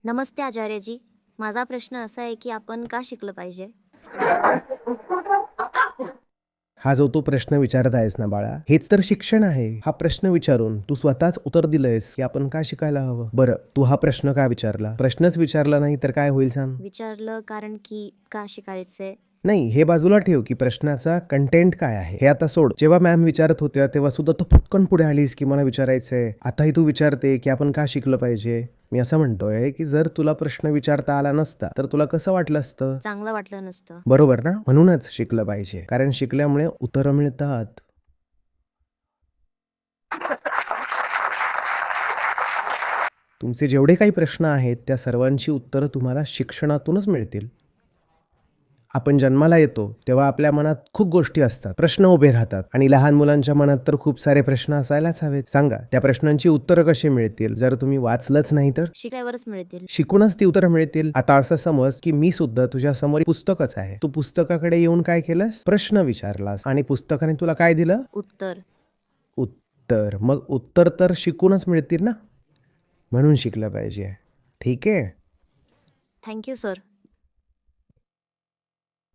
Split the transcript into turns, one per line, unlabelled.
नमस्ते आचार्यजी. माझा प्रश्न असा आहे की आपण का शिकलं पाहिजे?
हा जो तू प्रश्न विचारत आहेस ना बाळा, हेच तर शिक्षण आहे. हा प्रश्न विचारून तू स्वतःच उत्तर दिलंयस की आपण का शिकायला हवं. बरं, तू हा प्रश्न का विचारला? प्रश्नच विचारला नाही तर काय होईल सांग?
विचारलं कारण की का शिकायचंय?
नाही, हे बाजूला ठेव की प्रश्नाचा कंटेंट काय आहे हे आता सोड. जेव्हा मॅम विचारत होत्या तेव्हा सुद्धा तू पटकन पुढे आलीस की मला विचारायचंय. आताही तू विचारते की आपण का शिकलं पाहिजे. मी असं म्हणतोय की जर तुला प्रश्न विचारता आला नसता तर तुला कसं वाटलं असतं?
चांगलं वाटलं नसतं.
बरोबर ना? म्हणूनच शिकलं पाहिजे, कारण शिकल्यामुळे उत्तरं मिळतात. तुमचे जेवढे काही प्रश्न आहेत त्या सर्वांची उत्तरं तुम्हाला शिक्षणातूनच मिळतील. आपण जन्माला येतो तेव्हा आपल्या मनात खूप गोष्टी असतात, प्रश्न उभे राहतात आणि लहान मुलांच्या मनात तर खूप सारे प्रश्न असायलाच हवेत. सांगा, त्या प्रश्नांची उत्तरं कशी मिळतील जर तुम्ही वाचलंच नाही तर?
शिकल्यावरच मिळतील.
शिकूनच ती उत्तरं मिळतील. आता असं समज की मी सुद्धा तुझ्या समोर पुस्तकच आहे. तू पुस्तकाकडे येऊन काय केलंस? प्रश्न विचारलास आणि पुस्तकाने तुला काय दिलं?
उत्तर.
उत्तर. मग उत्तर तर शिकूनच मिळतील ना. म्हणून शिकलं पाहिजे. ठीक आहे.
Thank you sir.